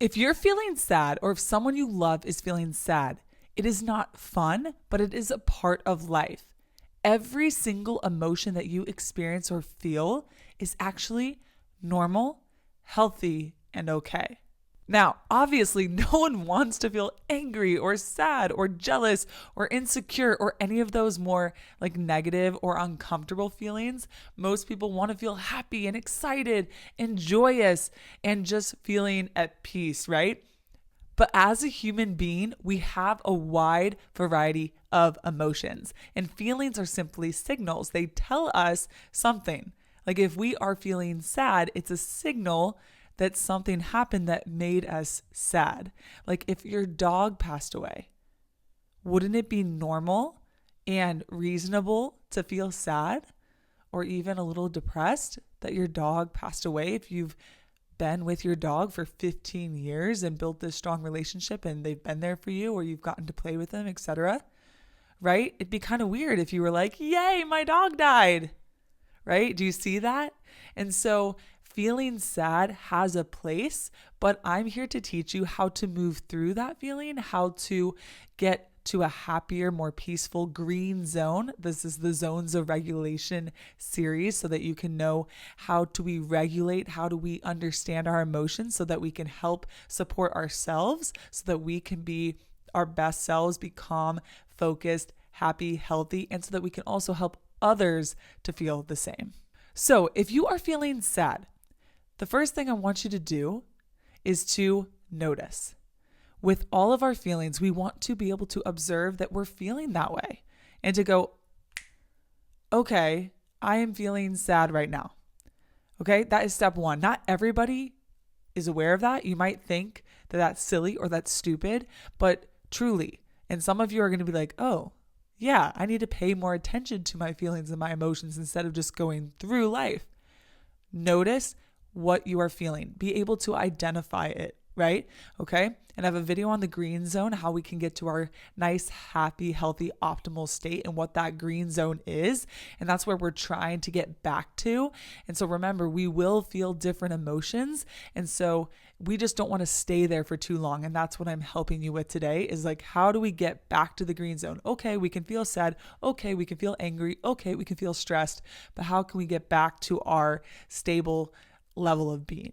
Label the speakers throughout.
Speaker 1: If you're feeling sad or if someone you love is feeling sad, it is not fun, but it is a part of life. Every single emotion that you experience or feel is actually normal, healthy, and okay. Now, obviously, no one wants to feel angry or sad or jealous or insecure or any of those more like negative or uncomfortable feelings. Most people want to feel happy and excited and joyous and just feeling at peace, right? But as a human being, we have a wide variety of emotions, and feelings are simply signals. They tell us something. Like if we are feeling sad, it's a signal that something happened that made us sad. Like if your dog passed away, wouldn't it be normal and reasonable to feel sad or even a little depressed that your dog passed away if you've been with your dog for 15 years and built this strong relationship and they've been there for you or you've gotten to play with them, etc.? Right? It'd be kind of weird if you were like, "Yay, my dog died." Right? Do you see that? And so feeling sad has a place, but I'm here to teach you how to move through that feeling, how to get to a happier, more peaceful green zone. This is the Zones of Regulation series so that you can know how do we regulate, how do we understand our emotions so that we can help support ourselves so that we can be our best selves, be calm, focused, happy, healthy, and so that we can also help others to feel the same. So if you are feeling sad, the first thing I want you to do is to notice. With all of our feelings, we want to be able to observe that we're feeling that way and to go, okay, I am feeling sad right now. Okay, that is step one. Not everybody is aware of that. You might think that that's silly or that's stupid, but truly, and some of you are going to be like, oh, yeah, I need to pay more attention to my feelings and my emotions instead of just going through life. Notice what you are feeling. Be able to identify it, right? Okay. And I have a video on the green zone, how we can get to our nice, happy, healthy, optimal state and what that green zone is. And that's where we're trying to get back to. And so remember, we will feel different emotions. And so we just don't want to stay there for too long. And that's what I'm helping you with today is like, how do we get back to the green zone? Okay, we can feel sad. Okay, we can feel angry. Okay, we can feel stressed. But how can we get back to our stable level of being?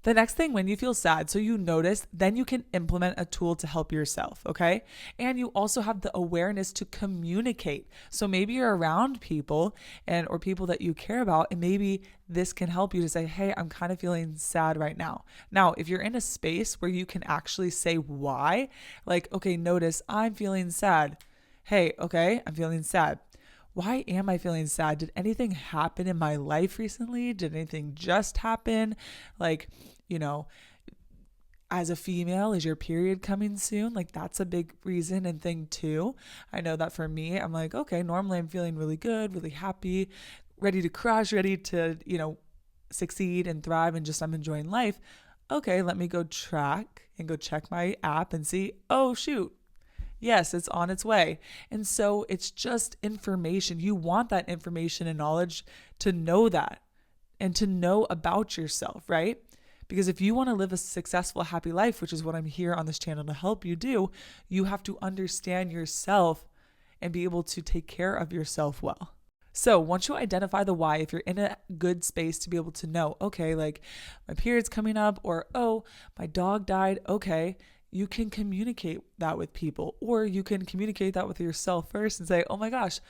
Speaker 1: The next thing, when you feel sad, so you notice, then you can implement a tool to help yourself, okay? And you also have the awareness to communicate. So maybe you're around people or people that you care about, and maybe this can help you to say, hey, I'm kind of feeling sad right now. Now, if you're in a space where you can actually say why, like, okay, notice I'm feeling sad. Hey, okay, I'm feeling sad. Why am I feeling sad? Did anything happen in my life recently? Did anything just happen? Like, as a female, is your period coming soon? Like that's a big reason and thing too. I know that for me, I'm like, okay, normally I'm feeling really good, really happy, ready to crush, ready to, succeed and thrive and just I'm enjoying life. Okay, let me go track and go check my app and see, oh shoot, yes, it's on its way. And so it's just information. You want that information and knowledge to know that and to know about yourself, right? Because if you want to live a successful, happy life, which is what I'm here on this channel to help you do, you have to understand yourself and be able to take care of yourself well. So once you identify the why, if you're in a good space to be able to know, okay, like my period's coming up or, oh, my dog died. Okay. You can communicate that with people, or you can communicate that with yourself first and say, oh my gosh,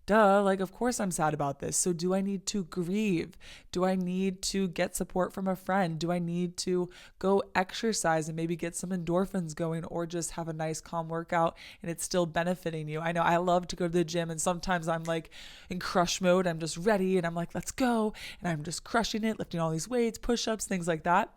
Speaker 1: duh, like, of course I'm sad about this. So do I need to grieve? Do I need to get support from a friend? Do I need to go exercise and maybe get some endorphins going or just have a nice calm workout and it's still benefiting you? I know I love to go to the gym and sometimes I'm like in crush mode. I'm just ready and I'm like, let's go. And I'm just crushing it, lifting all these weights, push-ups, things like that.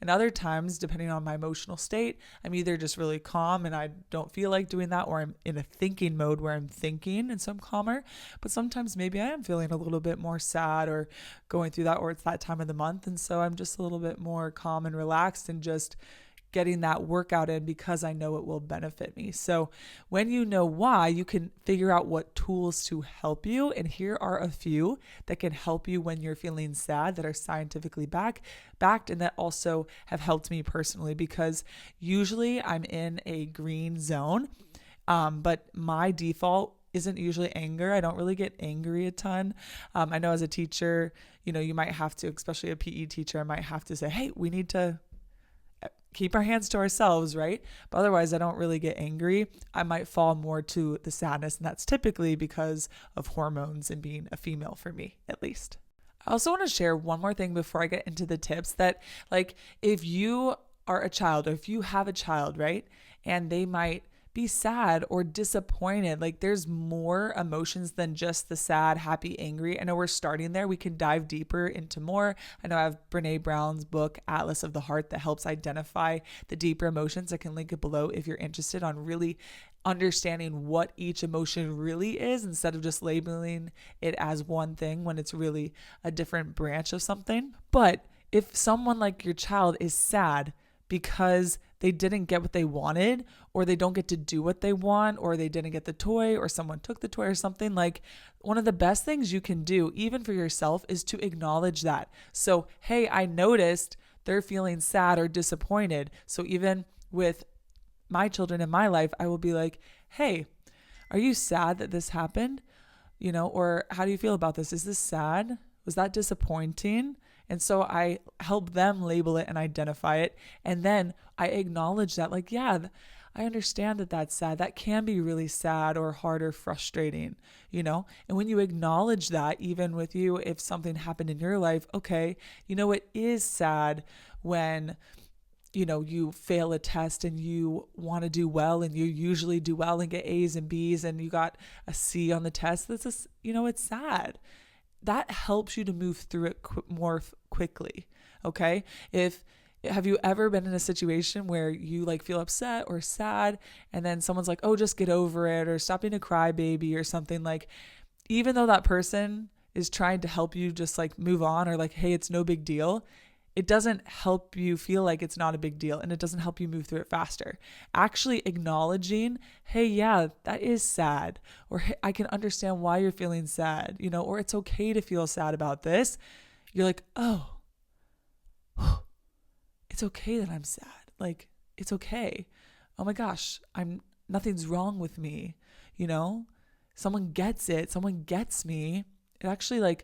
Speaker 1: And other times, depending on my emotional state, I'm either just really calm and I don't feel like doing that, or I'm in a thinking mode where I'm thinking and so I'm calmer. But sometimes maybe I am feeling a little bit more sad or going through that, or it's that time of the month. And so I'm just a little bit more calm and relaxed and just getting that workout in because I know it will benefit me. So when you know why, you can figure out what tools to help you. And here are a few that can help you when you're feeling sad, that are scientifically backed and that also have helped me personally, because usually I'm in a green zone. But my default isn't usually anger. I don't really get angry a ton. I know as a teacher, you might have to, especially a PE teacher, I might have to say, hey, we need to keep our hands to ourselves, right? But otherwise, I don't really get angry. I might fall more to the sadness, and that's typically because of hormones and being a female, for me, at least. I also want to share one more thing before I get into the tips, that if you are a child, or if you have a child, right, and they might be sad or disappointed. There's more emotions than just the sad, happy, angry. I know we're starting there. We can dive deeper into more. I know I have Brene Brown's book, Atlas of the Heart, that helps identify the deeper emotions. I can link it below if you're interested on really understanding what each emotion really is, instead of just labeling it as one thing when it's really a different branch of something. But if someone like your child is sad because they didn't get what they wanted, or they don't get to do what they want, or they didn't get the toy, or someone took the toy or something, one of the best things you can do, even for yourself, is to acknowledge that. So, hey, I noticed they're feeling sad or disappointed. So even with my children in my life, I will be like, hey, are you sad that this happened? Or how do you feel about this? Is this sad? Was that disappointing? And so I help them label it and identify it. And then I acknowledge that, I understand that that's sad. That can be really sad or hard or frustrating, And when you acknowledge that, even with you, if something happened in your life, okay, it is sad when, you fail a test and you want to do well, and you usually do well and get A's and B's, and you got a C on the test. It's sad. That helps you to move through it more quickly. Okay. Have you ever been in a situation where you feel upset or sad, and then someone's like, oh, just get over it, or stop being a crybaby or something? Even though that person is trying to help you just move on, or hey, it's no big deal, it doesn't help you feel like it's not a big deal, and it doesn't help you move through it faster. Actually acknowledging, hey, yeah, that is sad, or hey, I can understand why you're feeling sad, or it's okay to feel sad about this. You're like, oh, it's okay that I'm sad. It's okay. Oh my gosh, nothing's wrong with me. Someone gets it. Someone gets me. It actually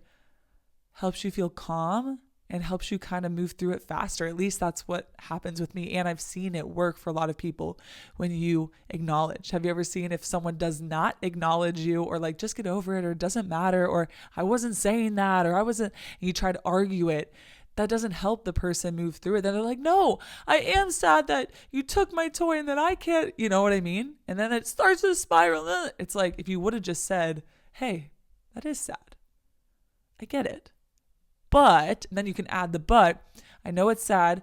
Speaker 1: helps you feel calm and helps you kind of move through it faster. At least that's what happens with me. And I've seen it work for a lot of people when you acknowledge. Have you ever seen if someone does not acknowledge you, or just get over it, or it doesn't matter, or I wasn't saying that, or I wasn't, and you try to argue it, that doesn't help the person move through it. Then they're like, no, I am sad that you took my toy and that I can't, you know what I mean? And then it starts to spiral. It's if you would have just said, hey, that is sad. I get it. But, and then you can add the but, I know it's sad,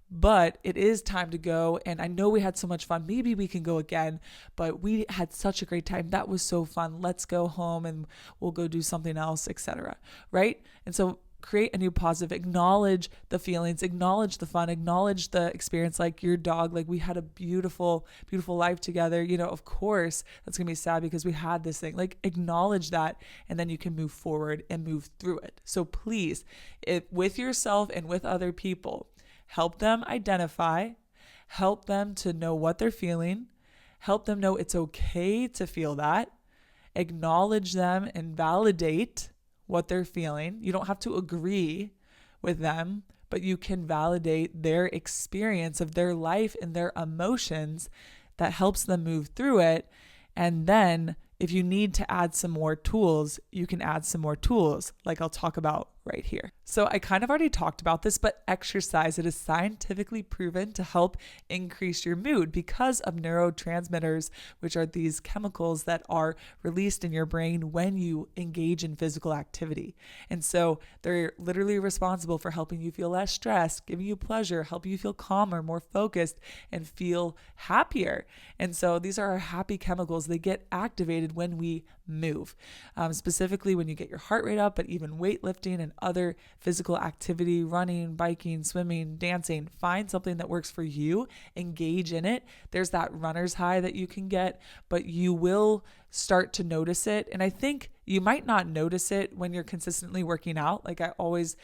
Speaker 1: but it is time to go. And I know we had so much fun. Maybe we can go again, but we had such a great time. That was so fun. Let's go home and we'll go do something else, etc. Right? And so create a new positive, acknowledge the feelings, acknowledge the fun, acknowledge the experience. Your dog, we had a beautiful, beautiful life together. Of course that's going to be sad because we had this thing. Acknowledge that, and then you can move forward and move through it. So please, with yourself and with other people, help them identify, help them to know what they're feeling, help them know it's okay to feel that, acknowledge them and validate what they're feeling. You don't have to agree with them, but you can validate their experience of their life and their emotions. That helps them move through it. And then if you need to add some more tools, you can add some more tools, like I'll talk about right here. So I kind of already talked about this, but exercise, it is scientifically proven to help increase your mood because of neurotransmitters, which are these chemicals that are released in your brain when you engage in physical activity. And so they're literally responsible for helping you feel less stressed, giving you pleasure, helping you feel calmer, more focused, and feel happier. And so these are our happy chemicals. They get activated when we move, specifically when you get your heart rate up, but even weightlifting and other physical activity, running, biking, swimming, dancing. Find something that works for you, engage in it. There's that runner's high that you can get, but you will start to notice it. And I think you might not notice it when you're consistently working out. Like I always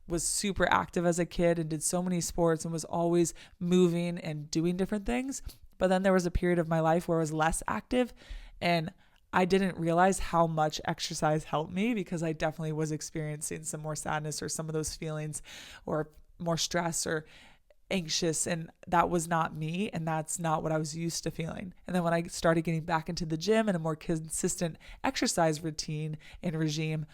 Speaker 1: was super active as a kid and did so many sports and was always moving and doing different things. But then there was a period of my life where I was less active, and I didn't realize how much exercise helped me, because I definitely was experiencing some more sadness or some of those feelings, or more stress or anxious, and that was not me, and that's not what I was used to feeling. And then when I started getting back into the gym and a more consistent exercise routine and regime,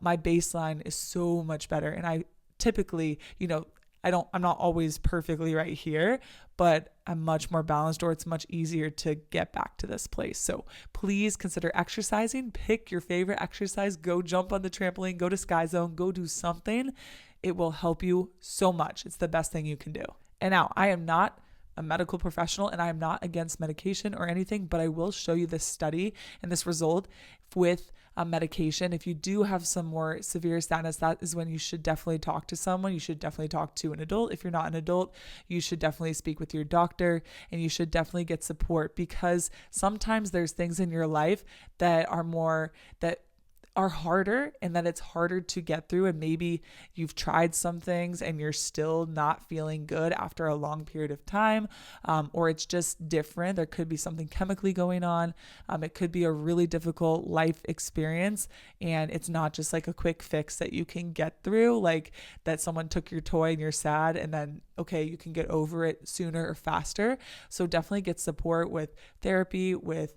Speaker 1: my baseline is so much better. And I typically, I'm not always perfectly right here, but I'm much more balanced, or it's much easier to get back to this place. So please consider exercising. Pick your favorite exercise. Go jump on the trampoline, go to Sky Zone, go do something. It will help you so much. It's the best thing you can do. And now, I am not a medical professional and I am not against medication or anything, but I will show you this study and this result with medication. If you do have some more severe sadness, that is when you should definitely talk to someone. You should definitely talk to an adult. If you're not an adult, you should definitely speak with your doctor, and you should definitely get support, because sometimes there's things in your life that are harder, and that it's harder to get through. And maybe you've tried some things and you're still not feeling good after a long period of time, or it's just different. There could be something chemically going on. It could be a really difficult life experience, and it's not just like a quick fix that you can get through, like that someone took your toy and you're sad and then, okay, you can get over it sooner or faster. So definitely get support with therapy, with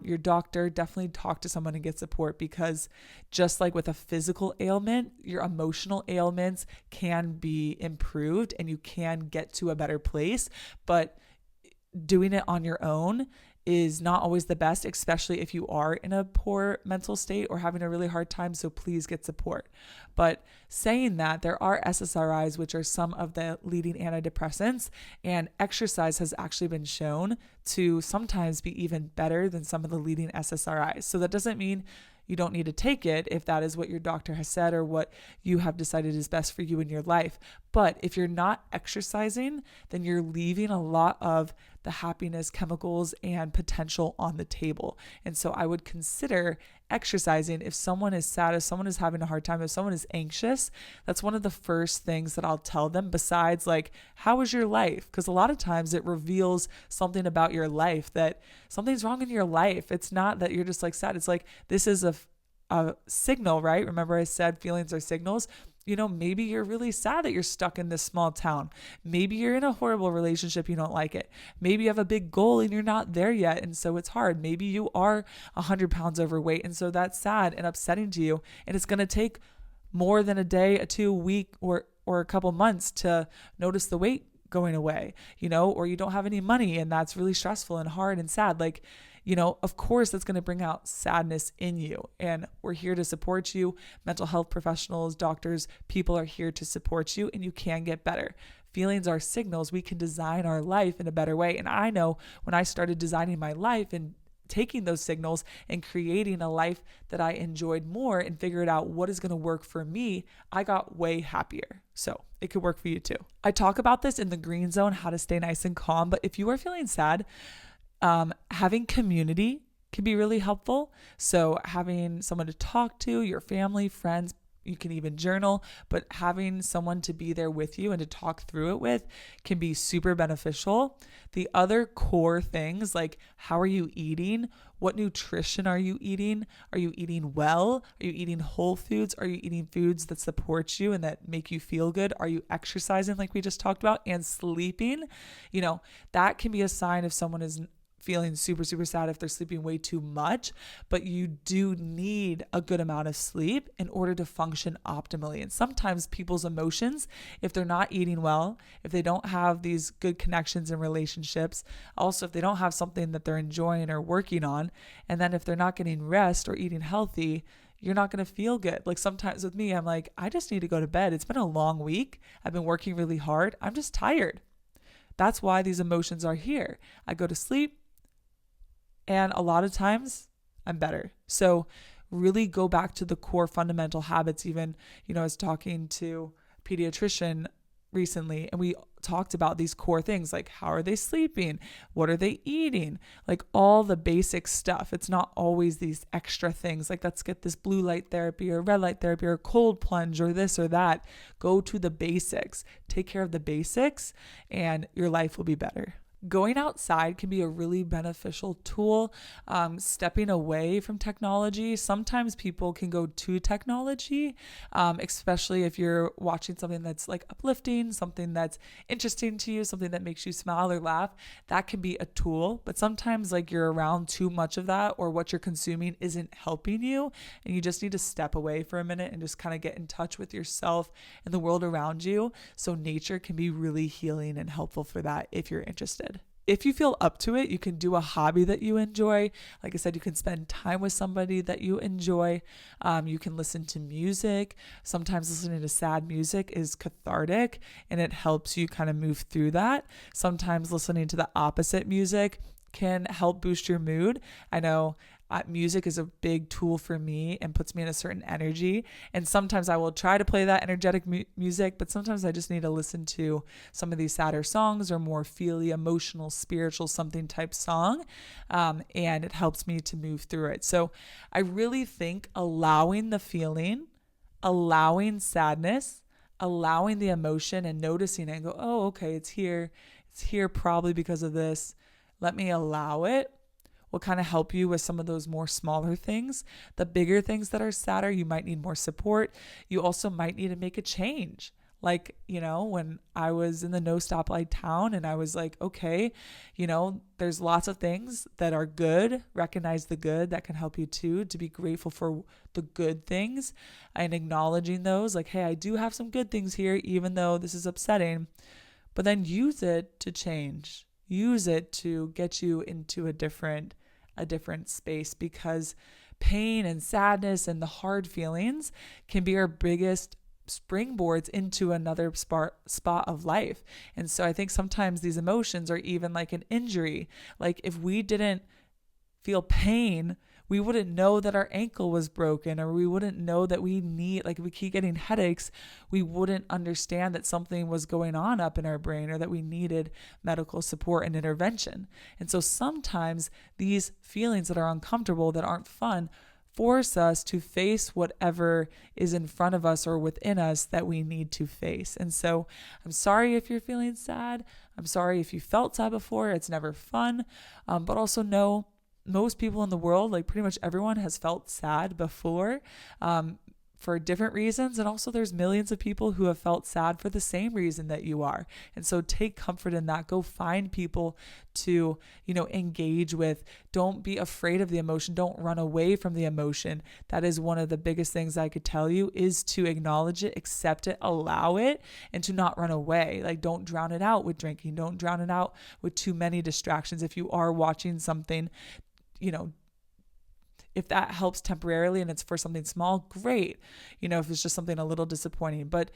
Speaker 1: your doctor. Definitely talk to someone and get support, because just like with a physical ailment, your emotional ailments can be improved and you can get to a better place. But doing it on your own is not always the best, especially if you are in a poor mental state or having a really hard time. So please get support. But saying that, there are SSRIs, which are some of the leading antidepressants, and exercise has actually been shown to sometimes be even better than some of the leading SSRIs. So that doesn't mean you don't need to take it if that is what your doctor has said or what you have decided is best for you in your life. But if you're not exercising, then you're leaving a lot of the happiness chemicals and potential on the table. And so I would consider exercising. If someone is sad, if someone is having a hard time, if someone is anxious, that's one of the first things that I'll tell them, besides like, how is your life? Because a lot of times it reveals something about your life, that something's wrong in your life. It's not that you're just like sad. It's like, this is a signal, right? Remember I said feelings are signals. Maybe you're really sad that you're stuck in this small town. Maybe you're in a horrible relationship, you don't like it. Maybe you have a big goal and you're not there yet, and so it's hard. Maybe you are 100 pounds overweight, and so that's sad and upsetting to you, and it's going to take more than a day, a 2 week, or a couple months to notice the weight going away, or you don't have any money, and that's really stressful and hard and sad. Like, of course that's going to bring out sadness in you, and we're here to support you. Mental health professionals, doctors, people are here to support you, and you can get better. Feelings are signals. We can design our life in a better way. And I know when I started designing my life and taking those signals and creating a life that I enjoyed more and figured out what is going to work for me, I got way happier. So it could work for you too. I talk about this in the green zone, how to stay nice and calm. But if you are feeling sad, having community can be really helpful. So having someone to talk to, your family, friends, you can even journal, but having someone to be there with you and to talk through it with can be super beneficial. The other core things, like how are you eating? What nutrition are you eating? Are you eating well? Are you eating whole foods? Are you eating foods that support you and that make you feel good? Are you exercising like we just talked about, and sleeping? That can be a sign if someone is feeling super, super sad, if they're sleeping way too much. But you do need a good amount of sleep in order to function optimally. And sometimes people's emotions, if they're not eating well, if they don't have these good connections and relationships, also if they don't have something that they're enjoying or working on, and then if they're not getting rest or eating healthy, you're not going to feel good. Like sometimes with me, I'm like, I just need to go to bed. It's been a long week. I've been working really hard. I'm just tired. That's why these emotions are here. I go to sleep, and a lot of times I'm better. So really go back to the core fundamental habits. Even, I was talking to a pediatrician recently, and we talked about these core things, like how are they sleeping, what are they eating, like all the basic stuff. It's not always these extra things like, let's get this blue light therapy or red light therapy or cold plunge or this or that. Go to the basics, take care of the basics, and your life will be better. Going outside can be a really beneficial tool. Stepping away from technology. Sometimes people can go to technology, especially if you're watching something that's like uplifting, something that's interesting to you, something that makes you smile or laugh. That can be a tool, but sometimes like you're around too much of that, or what you're consuming isn't helping you, and you just need to step away for a minute and just kind of get in touch with yourself and the world around you. So nature can be really healing and helpful for that if you're interested. If you feel up to it, you can do a hobby that you enjoy. Like I said, you can spend time with somebody that you enjoy. You can listen to music. Sometimes listening to sad music is cathartic and it helps you kind of move through that. Sometimes listening to the opposite music can help boost your mood. I know music is a big tool for me and puts me in a certain energy. And sometimes I will try to play that energetic music, but sometimes I just need to listen to some of these sadder songs or more feely, emotional, spiritual, something type song. And it helps me to move through it. So I really think allowing the feeling, allowing sadness, allowing the emotion and noticing it and go, oh, okay, it's here. It's here probably because of this. Let me allow it. Will kind of help you with some of those more smaller things. The bigger things that are sadder, you might need more support. You also might need to make a change. Like, when I was in the no stoplight town and I was like, okay, there's lots of things that are good. Recognize the good that can help you too, to be grateful for the good things and acknowledging those. Like, hey, I do have some good things here, even though this is upsetting. But then use it to change. Use it to get you into a different space, because pain and sadness and the hard feelings can be our biggest springboards into another spot of life. And so I think sometimes these emotions are even like an injury. Like if we didn't feel pain, we wouldn't know that our ankle was broken, or we wouldn't know that if we keep getting headaches, we wouldn't understand that something was going on up in our brain, or that we needed medical support and intervention. And so sometimes these feelings that are uncomfortable, that aren't fun, force us to face whatever is in front of us or within us that we need to face. And so I'm sorry if you're feeling sad. I'm sorry if you felt sad before. It's never fun. But also know, most people in the world, like pretty much everyone, has felt sad before, for different reasons. And also there's millions of people who have felt sad for the same reason that you are. And so take comfort in that. Go find people to, engage with. Don't be afraid of the emotion. Don't run away from the emotion. That is one of the biggest things I could tell you, is to acknowledge it, accept it, allow it, and to not run away. Like, don't drown it out with drinking. Don't drown it out with too many distractions. If you are watching something, if that helps temporarily and it's for something small, great. If it's just something a little disappointing, but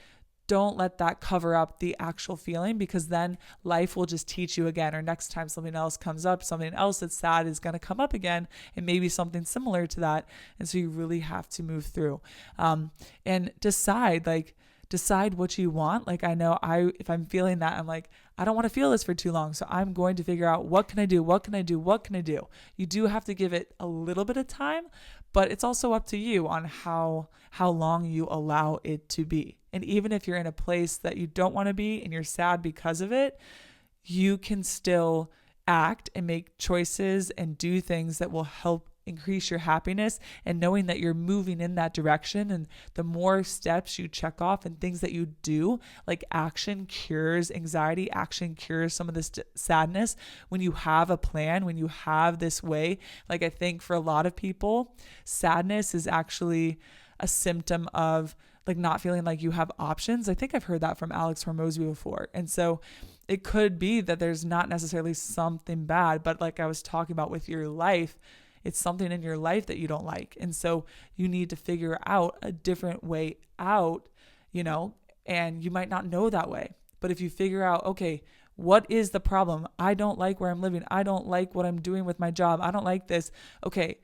Speaker 1: don't let that cover up the actual feeling, because then life will just teach you again, or next time something else comes up, something else that's sad is going to come up again, and maybe something similar to that. And so you really have to move through, and decide what you want. Like, I know if I'm feeling that, I'm like, I don't want to feel this for too long. So I'm going to figure out, what can I do? What can I do? What can I do? You do have to give it a little bit of time, but it's also up to you on how long you allow it to be. And even if you're in a place that you don't want to be and you're sad because of it, you can still act and make choices and do things that will help increase your happiness, and knowing that you're moving in that direction. And the more steps you check off and things that you do, like action cures anxiety, action cures some of this sadness. When you have a plan, when you have this way, like I think for a lot of people, sadness is actually a symptom of like not feeling like you have options. I think I've heard that from Alex Hormozy before. And so it could be that there's not necessarily something bad, but like I was talking about with your life, it's something in your life that you don't like. And so you need to figure out a different way out, and you might not know that way. But if you figure out, okay, what is the problem? I don't like where I'm living. I don't like what I'm doing with my job. I don't like this. Okay,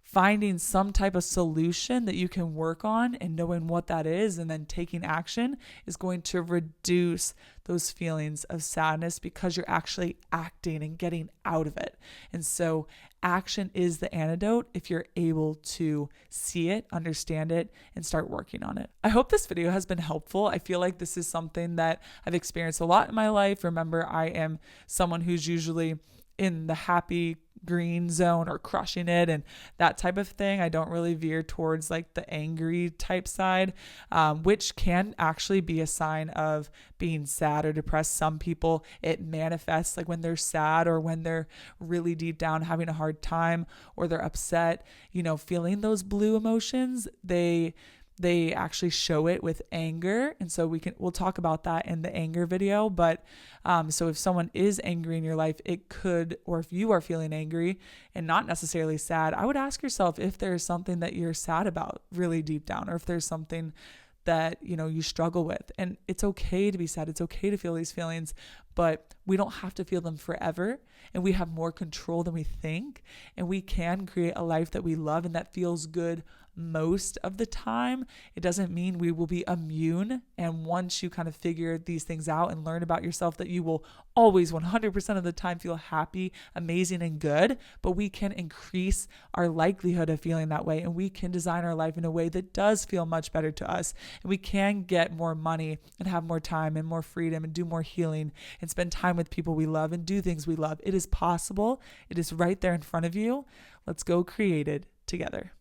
Speaker 1: finding some type of solution that you can work on and knowing what that is and then taking action is going to reduce those feelings of sadness because you're actually acting and getting out of it. And so action is the antidote if you're able to see it, understand it, and start working on it. I hope this video has been helpful. I feel like this is something that I've experienced a lot in my life. Remember, I am someone who's usually in the happy green zone or crushing it and that type of thing. I don't really veer towards like the angry type side, which can actually be a sign of being sad or depressed. Some people, it manifests like when they're sad or when they're really deep down having a hard time or they're upset, feeling those blue emotions. They actually show it with anger. And so we'll talk about that in the anger video. But so if someone is angry in your life, it could, or if you are feeling angry and not necessarily sad, I would ask yourself if there's something that you're sad about really deep down, or if there's something that, you struggle with. And it's okay to be sad. It's okay to feel these feelings, but we don't have to feel them forever. And we have more control than we think. And we can create a life that we love and that feels good most of the time. It doesn't mean we will be immune. And once you kind of figure these things out and learn about yourself, that you will always 100% of the time feel happy, amazing, and good. But we can increase our likelihood of feeling that way. And we can design our life in a way that does feel much better to us. And we can get more money and have more time and more freedom and do more healing and spend time with people we love and do things we love. It is possible. It is right there in front of you. Let's go create it together.